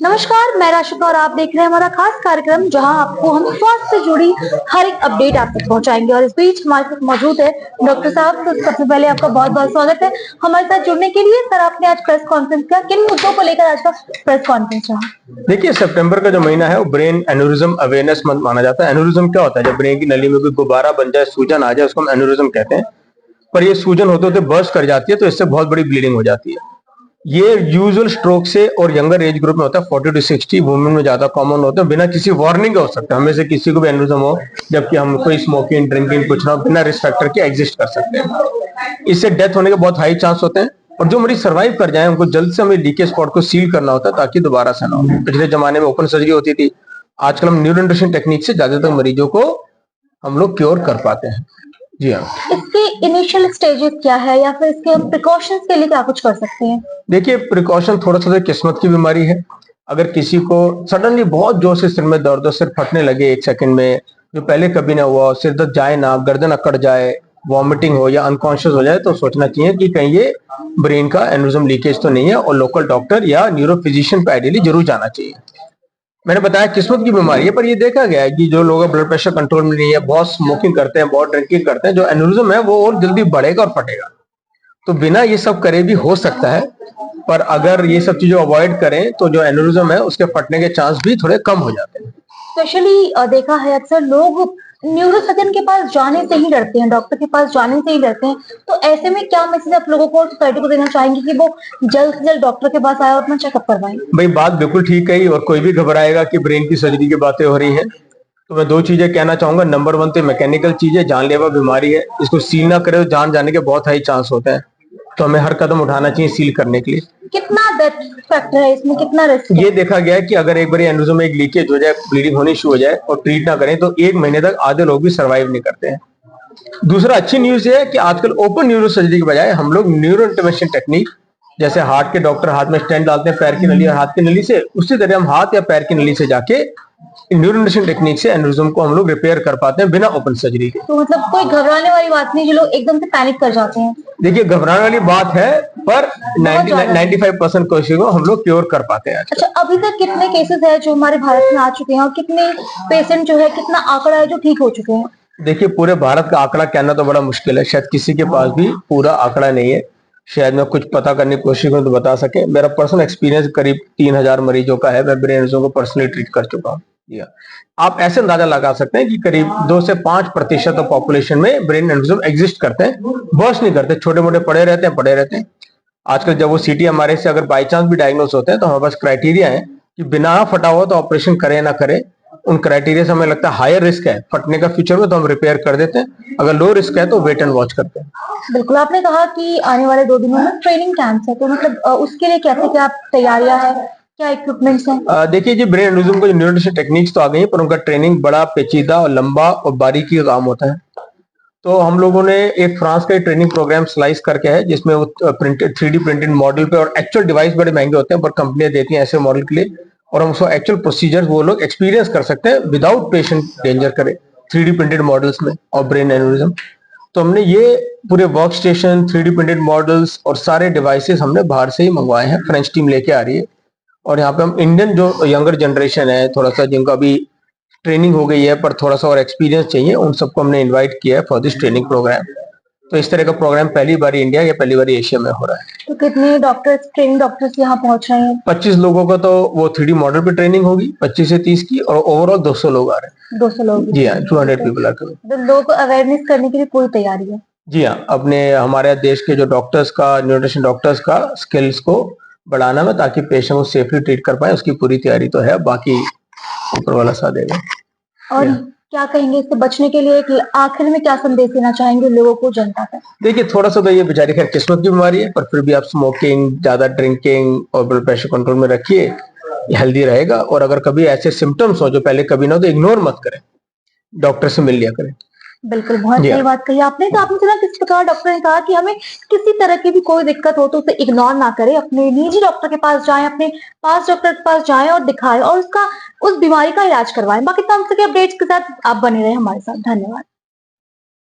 नमस्कार, मैं राशिका और आप देख रहे हैं हमारा खास कार्यक्रम जहां आपको हम स्वास्थ्य से जुड़ी हर एक अपडेट आप तक पहुंचाएंगे। और इस बीच हमारे साथ मौजूद है डॉक्टर साहब। तो सबसे पहले आपका बहुत बहुत स्वागत है हमारे साथ जुड़ने के लिए। सर, आपने आज प्रेस कॉन्फ्रेंस किया, किन मुद्दों को लेकर आज का प्रेस कॉन्फ्रेंस रहा? देखिए, सितंबर का जो महीना है वो ब्रेन एन्यूरिज्म अवेयरनेस मंथ माना जाता है। एन्यूरिज्म क्या होता है? जब ब्रेन की नली में कोई गुब्बारा बन जाए, सूजन आ जाए, उसको हम एन्यूरिज्म कहते हैं। पर ये सूजन होते होते बर्स्ट कर जाती है, तो इससे बहुत बड़ी ब्लीडिंग हो जाती है। ये यूजुअल स्ट्रोक से और यंगर एज ग्रुप में होता है। 40 to 60 वुमेन में ज्यादा कॉमन होता है। बिना किसी वार्निंग हो सकता है, हमें से किसी को भी एन्यूरिज्म हो, जबकि हम कोई स्मोकिंग ड्रिंकिंग कुछ ना, बिना रिस्क फैक्टर के एग्जिस्ट कर सकते हैं। इससे डेथ होने के बहुत हाई चांस होते हैं। और जो मरीज सर्वाइव कर जाए, उनको जल्द से हमें लीकेज स्पॉट को सील करना होता है ताकि दोबारा से ना हो। पिछले जमाने में ओपन सर्जरी होती थी, आजकल हम न्यूरो न्यूट्रिशन टेक्निक से ज्यादातर मरीजों को हम लोग क्योर कर पाते हैं। जी हाँ। इसके इनिशियल स्टेजेस क्या है या फिर इसके प्रिकॉशंस के लिए क्या कुछ कर सकते हैं? देखिए, प्रिकॉशन थोड़ा सा किस्मत की बीमारी है। अगर किसी को सडनली बहुत जोर से सिर में दर्द हो, सिर फटने लगे 1 सेकंड में, जो पहले कभी ना हुआ, सिर दर्द जाए ना, गर्दन अकड़ जाए, वॉमिटिंग हो या अनकॉन्शियस हो जाए, तो सोचना चाहिए कि कहीं ये ब्रेन का एन्यूरिज्म लीकेज तो नहीं है, और लोकल डॉक्टर या न्यूरो फिजिशियन पे आइडियली जरूर जाना चाहिए। मैंने बताया किस्मत की बीमारी है, पर ये देखा गया है कि जो लोग ब्लड प्रेशर कंट्रोल में नहीं है, बहुत स्मोकिंग करते हैं, बहुत ड्रिंकिंग करते हैं, जो एन्यूरिज्म है वो और जल्दी बढ़ेगा और फटेगा। तो बिना ये सब करे भी हो सकता है, पर अगर ये सब चीजें अवॉइड करें तो जो एन्यूरिज्म है उसके फटने के चांस भी थोड़े कम हो जाते हैं। स्पेशली देखा है अक्सर लोग न्यूरो सर्जन के पास जाने से ही डरते हैं, डॉक्टर के पास जाने से ही डरते हैं। तो ऐसे में क्या मैसेज आप लोगों को, सोसाइटी को देना चाहेंगे कि वो जल्द से जल्द डॉक्टर के पास आए और अपना चेकअप करवाएं? भाई, बात बिल्कुल ठीक कही। और कोई भी घबराएगा कि ब्रेन की सर्जरी की बातें हो रही हैं, तो मैं 2 चीजें कहना चाहूंगा। नंबर 1 तो मैकेनिकल चीज है, जानलेवा बीमारी है, इसको सील ना करे तो जान जाने के बहुत हाई चांस होते हैं। तो हमें हर कदम उठाना चाहिए सील करने के लिए। कितना डेथ फैक्टर है इसमें, कितना रिस्क है? ये देखा गया है कि अगर एक बार एन्यूरिज्म में एक लीकेज हो जाए, ब्लीडिंग होनी शुरू हो जाए और ट्रीट ना करें, तो 1 महीने तक आधे लोग भी सर्वाइव नहीं करते हैं। दूसरा अच्छी न्यूज है कि आजकल ओपन न्यूरो सर्जरी के बजाय हम लोग न्यूरो इंटरवेंशन टेक्निक, जैसे हार्ट के डॉक्टर हाथ में स्टेंट डालते हैं पैर की नली और हाथ की नली से, उसी तरह हम हाथ या पैर की नली से जाके न्यूरो इंटरवेंशन टेक्निक से एन्यूरिज्म को हम लोग रिपेयर कर पाते हैं बिना ओपन सर्जरी के। तो मतलब कोई घबराने वाली बात नहीं, जो लोग एकदम से पैनिक कर जाते हैं। देखिए, घबराने वाली बात है, पर 95% कोशिशों को हम लोग क्योर कर पाते हैं। अच्छा, अभी तक कितने केसेस है जो हमारे भारत में आ चुके हैं और कितने पेशेंट जो है, कितना आंकड़ा है जो ठीक हो चुके हैं? देखिए, पूरे भारत का आंकड़ा कहना तो बड़ा मुश्किल है, शायद किसी के पास भी पूरा आंकड़ा नहीं है। शायद मैं कुछ पता करने की कोशिश करूं तो बता सके। मेरा पर्सनल एक्सपीरियंस करीब 3000 मरीजों का है, मैं ब्रेन एन्यूरिज्म को पर्सनली ट्रीट कर चुका हूँ। आप ऐसे अंदाजा लगा सकते हैं कि करीब 2 से 5% पॉपुलेशन में ब्रेन एन्यूरिज्म एग्जिस्ट करते हैं, बर्स्ट नहीं करते, छोटे मोटे पड़े रहते हैं। आजकल जब वो सीटी हमारे से अगर बाई चांस भी डायग्नोस होते हैं, तो हमारे पास क्राइटेरिया है कि बिना फटा हुआ तो ऑपरेशन करें ना करें। उन क्राइटेरिया से हमें लगता है हायर रिस्क है फटने का फ्यूचर में, तो हम रिपेयर कर देते हैं। अगर लो रिस्क है तो वेट एंड वॉच करते हैं। बिल्कुल, आपने कहा कि आने वाले 2 दिनों में ट्रेनिंग कैंप्स है, तो मतलब उसके लिए कैसे क्या तैयारियां है, क्या इक्विपमेंट्स हैं? देखिए जी, ब्रेन एन्यूरिज्म को न्यूरोन्यूट्रिशन टेक्निक्स तो आ गई है, पर उनका ट्रेनिंग बड़ा पेचीदा और लंबा और बारीकी का काम होता है। तो हम लोगों ने एक फ्रांस का ट्रेनिंग प्रोग्राम स्लाइस करके है, जिसमें वो प्रिंटेड 3D प्रिंटेड मॉडल पे, और एक्चुअल डिवाइस बड़े महंगे होते हैं पर कंपनियां देती हैं ऐसे मॉडल के लिए, और हम उसको एक्चुअल प्रोसीजर वो लोग एक्सपीरियंस कर सकते हैं विदाउट पेशेंट डेंजर करे 3D प्रिंटेड मॉडल्स में और ब्रेन एन्यूरिज्म। तो हमने ये पूरे work station, 3D printed models और सारे डिवाइसेस हमने बाहर से ही मंगवाए हैं, फ्रेंच टीम लेके आ रही है। और यहाँ पे हम इंडियन जो यंगर जनरेशन है, थोड़ा सा जिनका अभी ट्रेनिंग हो गई है पर थोड़ा सा और एक्सपीरियंस चाहिए, उन सबको हमने इनवाइट किया है फॉर दिस ट्रेनिंग प्रोग्राम। तो इस तरह का प्रोग्राम पहली बार इंडिया या पहली बार एशिया में हो रहा है। तो कितने डॉक्टर्स, ट्रेनिंग डॉक्टर्स यहाँ पहुंच रहे हैं? 25 लोगों का तो वो 3D मॉडल पे ट्रेनिंग होगी, 25 से 30 की, और ओवरऑल 200 लोग आ रहे हैं। 200 लोग? जी हाँ, 200 पीपल आर कमिंग। तो लोगों को अवेयरनेस करने के लिए पूरी तैयारी है? जी हाँ, अपने हमारे देश के जो डॉक्टर्स का, न्यूट्रिशन डॉक्टर्स का स्किल्स को बढ़ाना में, ताकि पेशेंट को सेफली ट्रीट कर पाए, उसकी पूरी तैयारी तो है, बाकी ऊपर वाला साथ देगा। और क्या कहेंगे इससे बचने के लिए, एक आखिर में क्या संदेश देना चाहेंगे लोगों को, जनता को? देखिए, थोड़ा सा तो ये बेचारी खैर किस्मत की बीमारी है, पर फिर भी आप स्मोकिंग, ज्यादा ड्रिंकिंग और ब्लड प्रेशर कंट्रोल में रखिए, हेल्दी रहेगा। और अगर कभी ऐसे सिम्टम्स हो जो पहले कभी ना हो, तो इग्नोर मत करें, डॉक्टर से मिल लिया करें। बिल्कुल, बहुत सही बात कही आपने। तो आपने सुना किस प्रकार डॉक्टर ने कहा कि हमें किसी तरह की भी कोई दिक्कत हो तो उसे इग्नोर ना करें, अपने निजी डॉक्टर के पास जाएं, अपने पास डॉक्टर के पास जाएं और दिखाएं और उस बीमारी का इलाज करवाएं। बाकी तमाम के अपडेट्स के साथ आप बने रहे हमारे साथ। धन्यवाद।